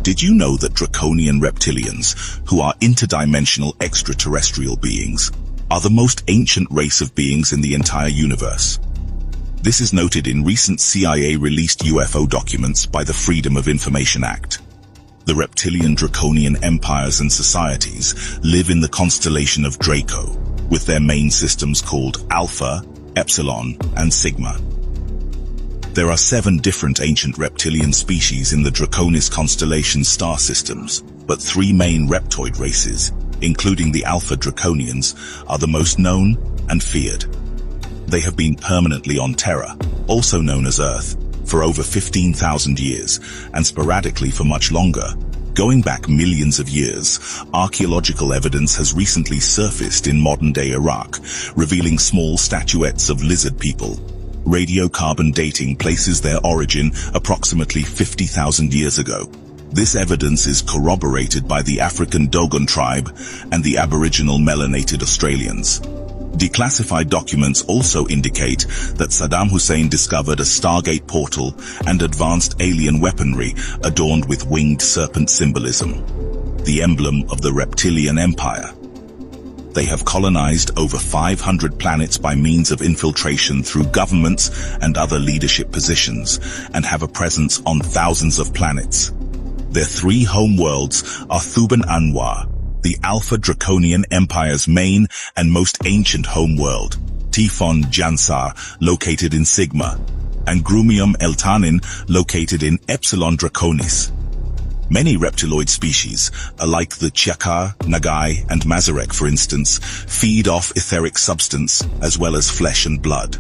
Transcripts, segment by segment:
Did you know that draconian reptilians, who are interdimensional extraterrestrial beings, are the most ancient race of beings in the entire universe? This is noted in recent CIA-released UFO documents by the Freedom of Information Act. The reptilian draconian empires and societies live in the constellation of Draco, with their main systems called Alpha, Epsilon, and Sigma. There are 7 different ancient reptilian species in the Draconis constellation star systems, but 3 main reptoid races, including the Alpha Draconians, are the most known and feared. They have been permanently on Terra, also known as Earth, for over 15,000 years, and sporadically for much longer. Going back millions of years, archaeological evidence has recently surfaced in modern-day Iraq, revealing small statuettes of lizard people. Radiocarbon dating places their origin approximately 50,000 years ago. This evidence is corroborated by the African Dogon tribe and the Aboriginal melanated Australians. Declassified documents also indicate that Saddam Hussein discovered a Stargate portal and advanced alien weaponry adorned with winged serpent symbolism, the emblem of the reptilian empire. They have colonized over 500 planets by means of infiltration through governments and other leadership positions, and have a presence on thousands of planets. Their 3 homeworlds are Thuban Anwar, the Alpha Draconian Empire's main and most ancient homeworld, Tifon Jansar, located in Sigma, and Grumium Eltanin, located in Epsilon Draconis. Many reptiloid species, like the Chakar, Nagai, and Mazarek for instance, feed off etheric substance as well as flesh and blood.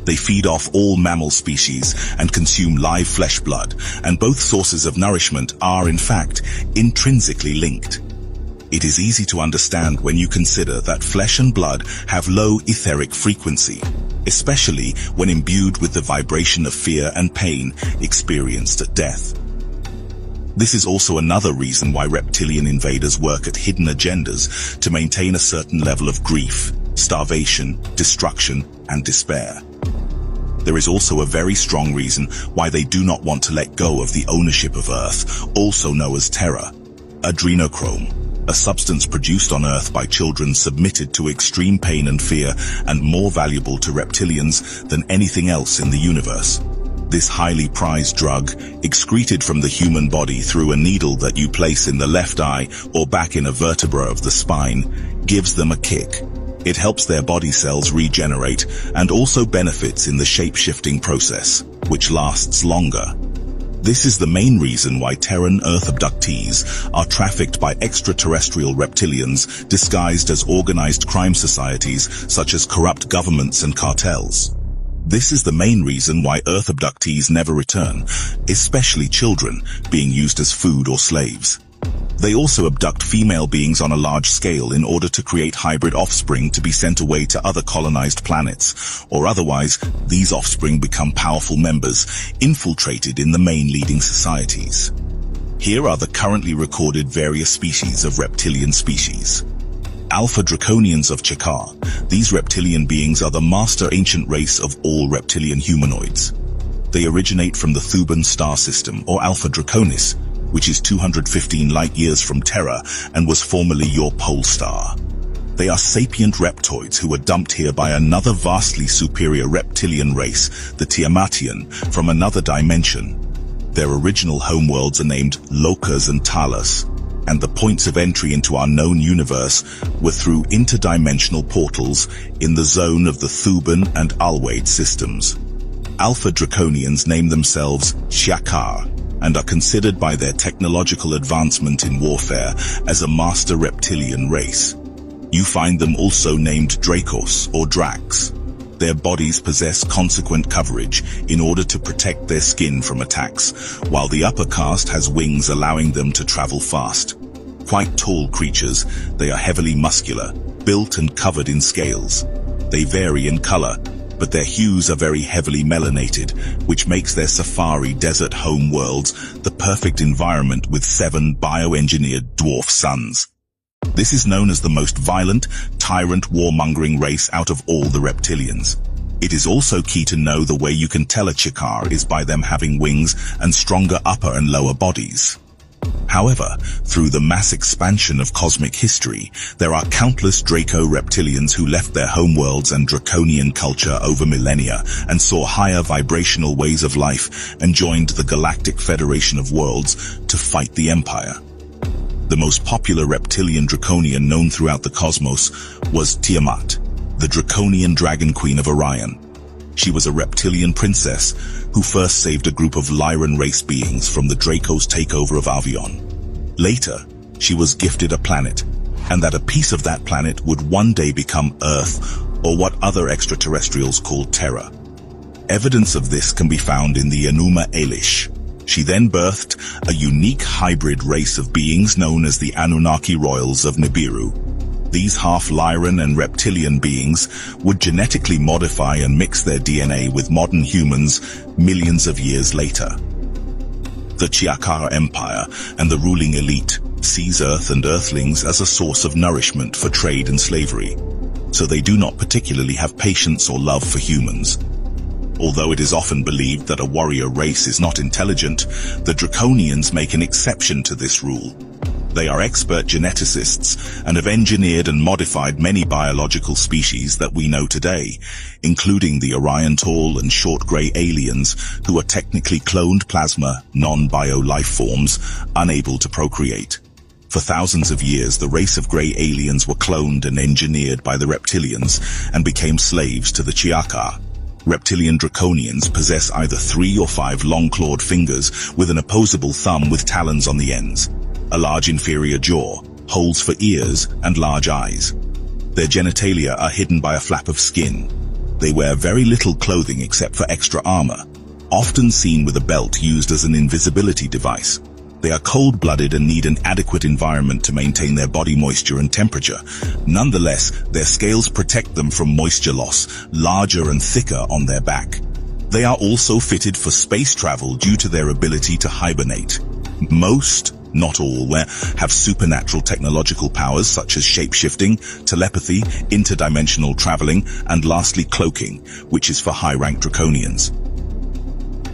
They feed off all mammal species and consume live flesh blood, and both sources of nourishment are, in fact, intrinsically linked. It is easy to understand when you consider that flesh and blood have low etheric frequency, especially when imbued with the vibration of fear and pain experienced at death. This is also another reason why reptilian invaders work at hidden agendas to maintain a certain level of grief, starvation, destruction, and despair. There is also a very strong reason why they do not want to let go of the ownership of Earth, also known as Terra, adrenochrome, a substance produced on Earth by children submitted to extreme pain and fear and more valuable to reptilians than anything else in the universe. This highly prized drug, excreted from the human body through a needle that you place in the left eye or back in a vertebra of the spine, gives them a kick. It helps their body cells regenerate and also benefits in the shape-shifting process, which lasts longer. This is the main reason why Terran Earth abductees are trafficked by extraterrestrial reptilians disguised as organized crime societies such as corrupt governments and cartels. This is the main reason why Earth abductees never return, especially children, being used as food or slaves. They also abduct female beings on a large scale in order to create hybrid offspring to be sent away to other colonized planets, or otherwise, these offspring become powerful members, infiltrated in the main leading societies. Here are the currently recorded various species of reptilian species. Alpha Draconians of Chakar. These reptilian beings are the master ancient race of all reptilian humanoids. They originate from the Thuban star system, or Alpha Draconis, which is 215 light-years from Terra and was formerly your pole star. They are sapient reptoids who were dumped here by another vastly superior reptilian race, the Tiamatian, from another dimension. Their original homeworlds are named Lokas and Talos, and the points of entry into our known universe were through interdimensional portals in the zone of the Thuban and Alwade systems. Alpha Draconians name themselves Chakar and are considered by their technological advancement in warfare as a master reptilian race. You find them also named Dracos or Drax. Their bodies possess consequent coverage in order to protect their skin from attacks, while the upper caste has wings allowing them to travel fast. Quite tall creatures, they are heavily muscular, built and covered in scales. They vary in color, but their hues are very heavily melanated, which makes their safari desert home worlds the perfect environment with 7 bioengineered dwarf suns. This is known as the most violent, tyrant warmongering race out of all the reptilians. It is also key to know the way you can tell a Chakar is by them having wings and stronger upper and lower bodies. However, through the mass expansion of cosmic history, there are countless Draco-reptilians who left their homeworlds and draconian culture over millennia and saw higher vibrational ways of life and joined the Galactic Federation of Worlds to fight the Empire. The most popular reptilian draconian known throughout the cosmos was Tiamat, the draconian dragon queen of Orion. She was a reptilian princess who first saved a group of Lyran race beings from the Draco's takeover of Avion. Later, she was gifted a planet, and that a piece of that planet would one day become Earth, or what other extraterrestrials call Terra. Evidence of this can be found in the Enuma Elish. She then birthed a unique hybrid race of beings known as the Anunnaki Royals of Nibiru. These half-Lyran and reptilian beings would genetically modify and mix their DNA with modern humans millions of years later. The Chiakara Empire and the ruling elite sees Earth and Earthlings as a source of nourishment for trade and slavery, so they do not particularly have patience or love for humans. Although it is often believed that a warrior race is not intelligent, the Draconians make an exception to this rule. They are expert geneticists and have engineered and modified many biological species that we know today, including the Orion tall and short gray aliens who are technically cloned plasma, non-bio life forms, unable to procreate. For thousands of years, the race of gray aliens were cloned and engineered by the reptilians and became slaves to the Chiakar. Reptilian draconians possess either 3 or 5 long-clawed fingers with an opposable thumb with talons on the ends, a large inferior jaw, holes for ears, and large eyes. Their genitalia are hidden by a flap of skin. They wear very little clothing except for extra armor, often seen with a belt used as an invisibility device. They are cold-blooded and need an adequate environment to maintain their body moisture and temperature. Nonetheless, their scales protect them from moisture loss, larger and thicker on their back. They are also fitted for space travel due to their ability to hibernate. Most, not all, have supernatural technological powers such as shape-shifting, telepathy, interdimensional traveling, and lastly cloaking, which is for high-ranked draconians.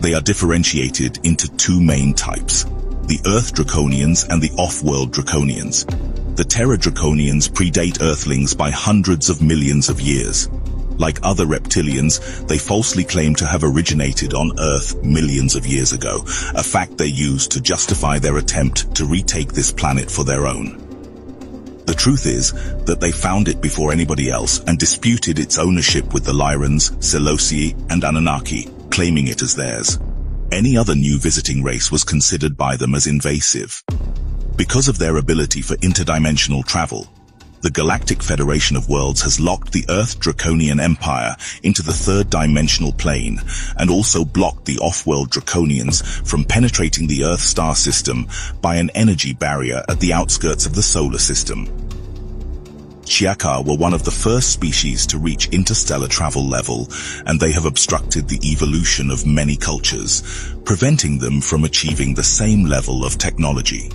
They are differentiated into 2 main types: the Earth Draconians and the Off-World Draconians. The Terra Draconians predate Earthlings by hundreds of millions of years. Like other reptilians, they falsely claim to have originated on Earth millions of years ago, a fact they use to justify their attempt to retake this planet for their own. The truth is that they found it before anybody else and disputed its ownership with the Lyrans, Seleucii, and Anunnaki, claiming it as theirs. Any other new visiting race was considered by them as invasive. Because of their ability for interdimensional travel, the Galactic Federation of Worlds has locked the Earth Draconian Empire into the 3rd dimensional plane and also blocked the off-world Draconians from penetrating the Earth star system by an energy barrier at the outskirts of the solar system. Chiakar were one of the first species to reach interstellar travel level, and they have obstructed the evolution of many cultures, preventing them from achieving the same level of technology.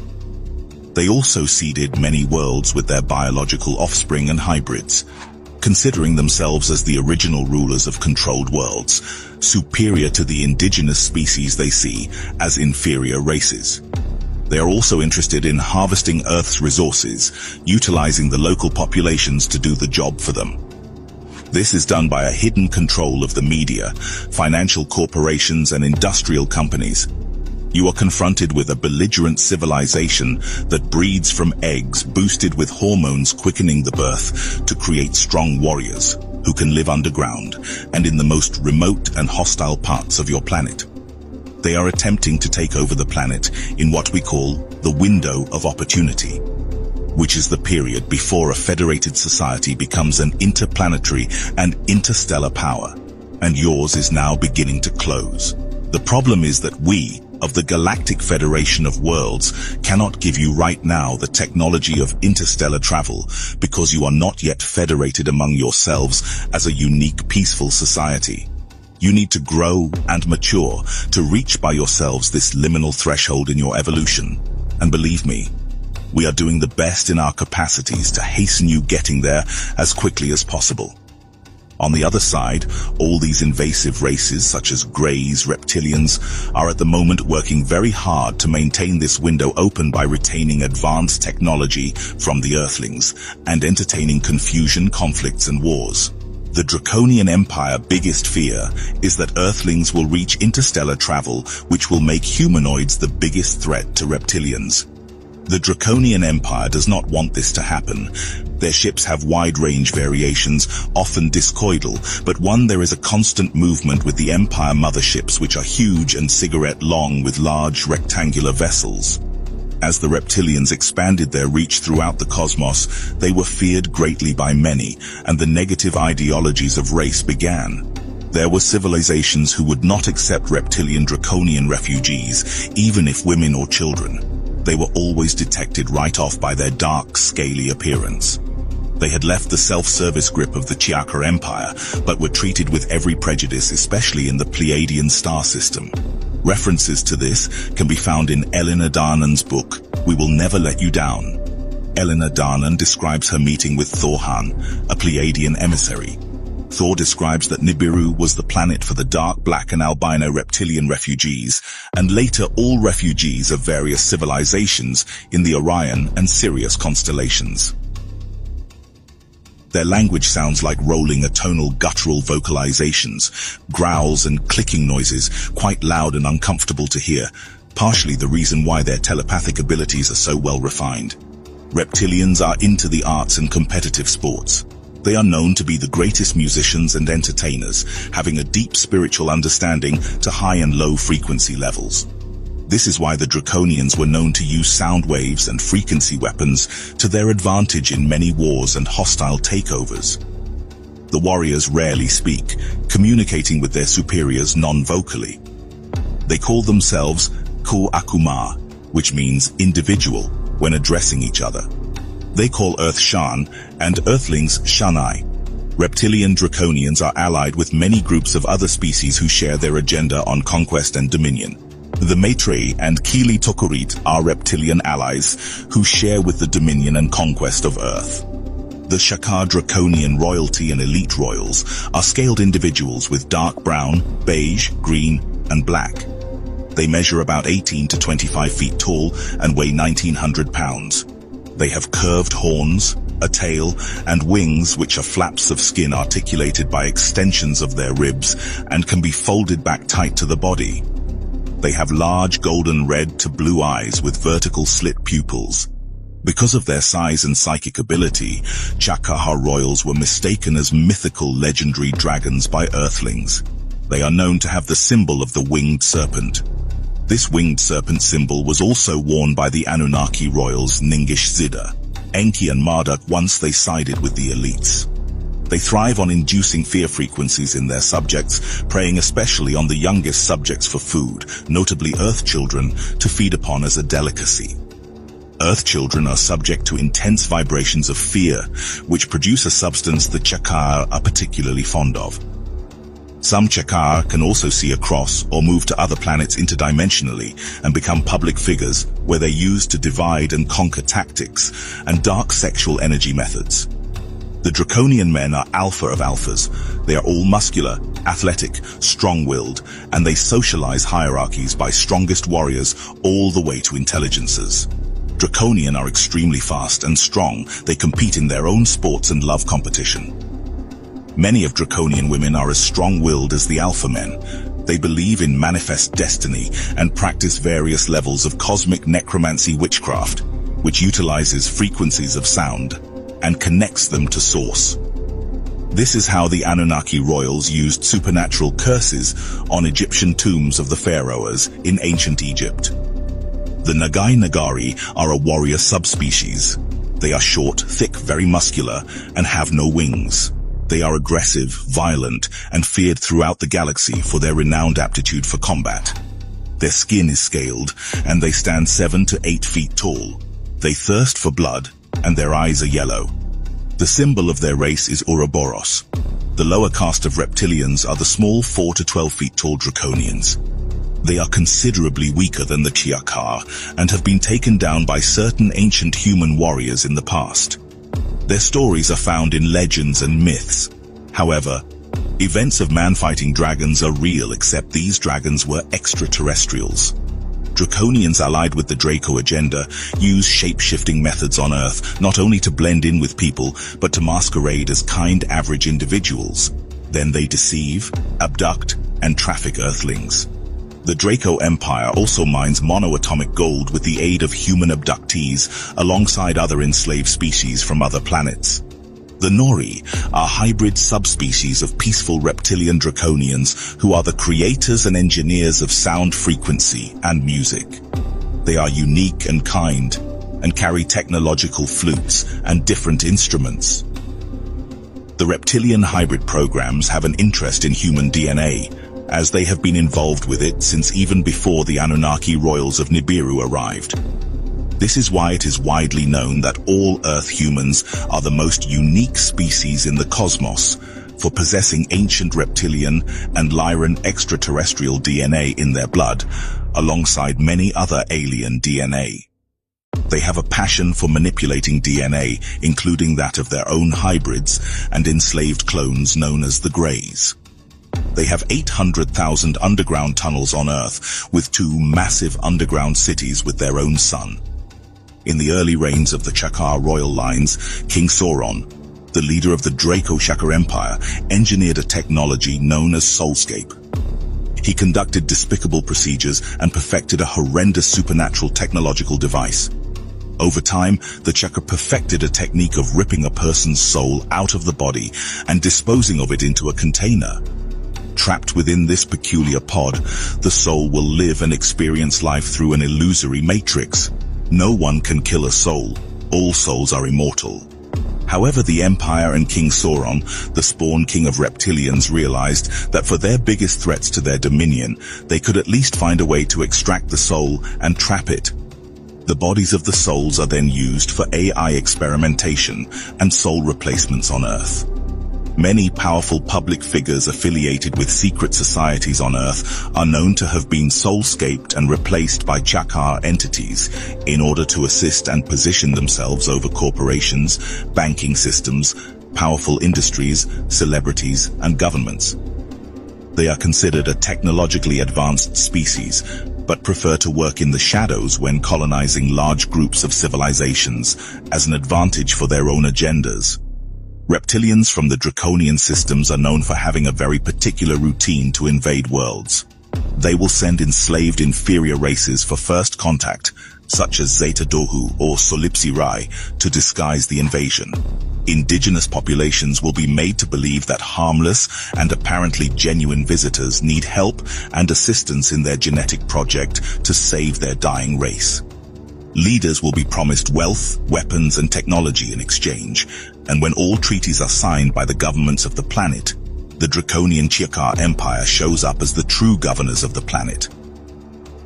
They also seeded many worlds with their biological offspring and hybrids, considering themselves as the original rulers of controlled worlds, superior to the indigenous species they see as inferior races. They are also interested in harvesting Earth's resources, utilizing the local populations to do the job for them. This is done by a hidden control of the media, financial corporations, and industrial companies. You are confronted with a belligerent civilization that breeds from eggs boosted with hormones quickening the birth to create strong warriors who can live underground and in the most remote and hostile parts of your planet. They are attempting to take over the planet in what we call the window of opportunity, which is the period before a federated society becomes an interplanetary and interstellar power, and yours is now beginning to close. The problem is that we, of the Galactic Federation of Worlds, cannot give you right now the technology of interstellar travel because you are not yet federated among yourselves as a unique, peaceful society. You need to grow and mature to reach by yourselves this liminal threshold in your evolution. And believe me, we are doing the best in our capacities to hasten you getting there as quickly as possible. On the other side, all these invasive races, such as greys, reptilians, are at the moment working very hard to maintain this window open by retaining advanced technology from the Earthlings and entertaining confusion, conflicts, and wars. The Draconian Empire's biggest fear is that Earthlings will reach interstellar travel, which will make humanoids the biggest threat to reptilians. The Draconian Empire does not want this to happen. Their ships have wide-range variations, often discoidal, but there is a constant movement with the Empire motherships, which are huge and cigarette-long with large rectangular vessels. As the reptilians expanded their reach throughout the cosmos, they were feared greatly by many, and the negative ideologies of race began. There were civilizations who would not accept reptilian draconian refugees, even if women or children. They were always detected right off by their dark, scaly appearance. They had left the self-service grip of the Chiaka Empire, but were treated with every prejudice, especially in the Pleiadian star system. References to this can be found in Elena Darnan's book, We Will Never Let You Down. Elena Darnan describes her meeting with Thorhan, a Pleiadian emissary. Thor describes that Nibiru was the planet for the dark, black, and albino reptilian refugees, and later all refugees of various civilizations in the Orion and Sirius constellations. Their language sounds like rolling atonal guttural vocalizations, growls and clicking noises, quite loud and uncomfortable to hear, partially the reason why their telepathic abilities are so well refined. Reptilians are into the arts and competitive sports. They are known to be the greatest musicians and entertainers, having a deep spiritual understanding to high and low frequency levels. This is why the Draconians were known to use sound waves and frequency weapons to their advantage in many wars and hostile takeovers. The warriors rarely speak, communicating with their superiors non-vocally. They call themselves Ku Akuma, which means individual, when addressing each other. They call Earth Shan and Earthlings Shanai. Reptilian Draconians are allied with many groups of other species who share their agenda on conquest and dominion. The Maitreyi and Kili Tokurit are reptilian allies who share with the dominion and conquest of Earth. The Shakar Draconian royalty and elite royals are scaled individuals with dark brown, beige, green, and black. They measure about 18 to 25 feet tall and weigh 1,900 pounds. They have curved horns, a tail, and wings which are flaps of skin articulated by extensions of their ribs and can be folded back tight to the body. They have large golden red to blue eyes with vertical slit pupils. Because of their size and psychic ability, Chakahar royals were mistaken as mythical legendary dragons by Earthlings. They are known to have the symbol of the winged serpent. This winged serpent symbol was also worn by the Anunnaki royals Ningish Zida, Enki and Marduk once they sided with the elites. They thrive on inducing fear frequencies in their subjects, preying especially on the youngest subjects for food, notably Earth children, to feed upon as a delicacy. Earth children are subject to intense vibrations of fear, which produce a substance the Chakar are particularly fond of. Some Chakar can also see across or move to other planets interdimensionally and become public figures where they're used to divide and conquer tactics and dark sexual energy methods. The Draconian men are alpha of alphas. They are all muscular, athletic, strong-willed, and they socialize hierarchies by strongest warriors all the way to intelligences. Draconian are extremely fast and strong. They compete in their own sports and love competition. Many of Draconian women are as strong-willed as the alpha men. They believe in manifest destiny and practice various levels of cosmic necromancy witchcraft, which utilizes frequencies of sound and connects them to source. This is how the Anunnaki royals used supernatural curses on Egyptian tombs of the pharaohs in ancient Egypt. The Nagai Nagari are a warrior subspecies. They are short, thick, very muscular, and have no wings. They are aggressive, violent, and feared throughout the galaxy for their renowned aptitude for combat. Their skin is scaled, and they stand 7 to 8 feet tall. They thirst for blood, and their eyes are yellow. The symbol of their race is Ouroboros. The lower caste of reptilians are the small 4 to 12 feet tall Draconians. They are considerably weaker than the Chiakar and have been taken down by certain ancient human warriors in the past. Their stories are found in legends and myths. However, events of man fighting dragons are real, except these dragons were extraterrestrials. Draconians allied with the Draco agenda use shape-shifting methods on Earth, not only to blend in with people, but to masquerade as kind average individuals. Then they deceive, abduct, and traffic Earthlings. The Draco Empire also mines monoatomic gold with the aid of human abductees alongside other enslaved species from other planets. The Nori are hybrid subspecies of peaceful reptilian draconians who are the creators and engineers of sound frequency and music. They are unique and kind, and carry technological flutes and different instruments. The reptilian hybrid programs have an interest in human DNA, as they have been involved with it since even before the Anunnaki royals of Nibiru arrived. This is why it is widely known that all Earth humans are the most unique species in the cosmos, for possessing ancient reptilian and Lyran extraterrestrial DNA in their blood, alongside many other alien DNA. They have a passion for manipulating DNA, including that of their own hybrids and enslaved clones known as the Greys. They have 800,000 underground tunnels on Earth, with 2 massive underground cities with their own sun. In the early reigns of the Chakar royal lines, King Sauron, the leader of the Draco Chakar Empire, engineered a technology known as Soulscape. He conducted despicable procedures and perfected a horrendous supernatural technological device. Over time, the Chakar perfected a technique of ripping a person's soul out of the body and disposing of it into a container. Trapped within this peculiar pod, the soul will live and experience life through an illusory matrix. No one can kill a soul. All souls are immortal. However, the Empire and King Sauron, the spawn king of reptilians, realized that for their biggest threats to their dominion, they could at least find a way to extract the soul and trap it. The bodies of the souls are then used for AI experimentation and soul replacements on Earth. Many powerful public figures affiliated with secret societies on Earth are known to have been soulscaped and replaced by Chakar entities in order to assist and position themselves over corporations, banking systems, powerful industries, celebrities, and governments. They are considered a technologically advanced species, but prefer to work in the shadows when colonizing large groups of civilizations as an advantage for their own agendas. Reptilians from the draconian systems are known for having a very particular routine to invade worlds. They will send enslaved inferior races for first contact, such as Zeta Dohu or Solipsi Rai, to disguise the invasion. Indigenous populations will be made to believe that harmless and apparently genuine visitors need help and assistance in their genetic project to save their dying race. Leaders will be promised wealth, weapons, and technology in exchange, and when all treaties are signed by the governments of the planet, the Draconian Chakar Empire shows up as the true governors of the planet.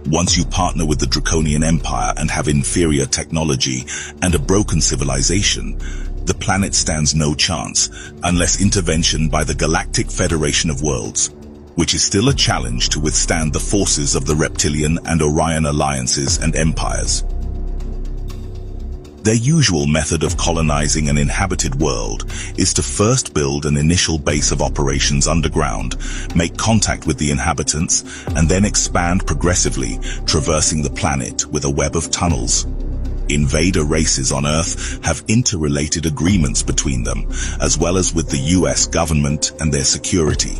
Once you partner with the Draconian Empire and have inferior technology and a broken civilization, the planet stands no chance unless intervention by the Galactic Federation of Worlds, which is still a challenge to withstand the forces of the Reptilian and Orion alliances and empires. Their usual method of colonizing an inhabited world is to first build an initial base of operations underground, make contact with the inhabitants, and then expand progressively, traversing the planet with a web of tunnels. Invader races on Earth have interrelated agreements between them, as well as with the US government and their security.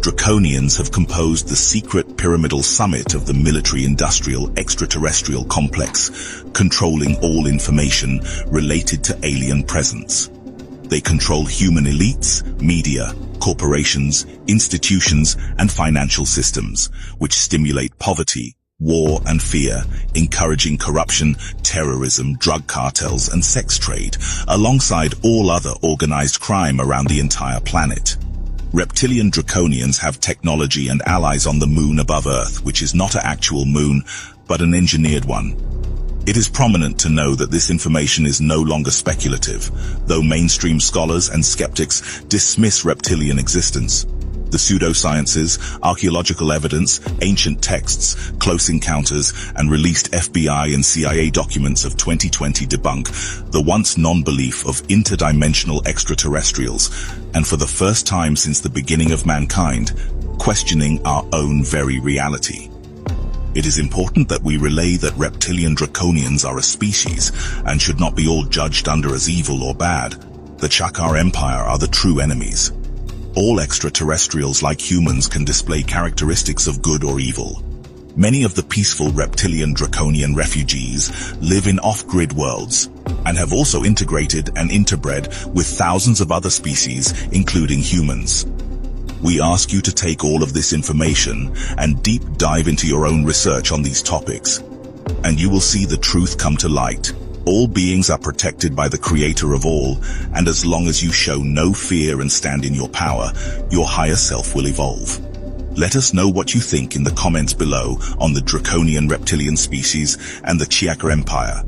Draconians have composed the secret pyramidal summit of the military-industrial extraterrestrial complex, controlling all information related to alien presence. They control human elites, media, corporations, institutions, and financial systems, which stimulate poverty, war, and fear, encouraging corruption, terrorism, drug cartels, and sex trade, alongside all other organized crime around the entire planet. Reptilian Draconians have technology and allies on the moon above Earth, which is not an actual moon, but an engineered one. It is prominent to know that this information is no longer speculative, though mainstream scholars and skeptics dismiss reptilian existence. The pseudosciences, archaeological evidence, ancient texts, close encounters, and released FBI and CIA documents of 2020 debunk the once non-belief of interdimensional extraterrestrials, and for the first time since the beginning of mankind, questioning our own very reality. It is important that we relay that reptilian draconians are a species and should not be all judged under as evil or bad. The Chakar Empire are the true enemies. All extraterrestrials, like humans, can display characteristics of good or evil. Many of the peaceful reptilian draconian refugees live in off-grid worlds and have also integrated and interbred with thousands of other species, including humans. We ask you to take all of this information and deep dive into your own research on these topics, and you will see the truth come to light. All beings are protected by the Creator of all, and as long as you show no fear and stand in your power, your higher self will evolve. Let us know what you think in the comments below on the draconian reptilian species and the Chakar Empire.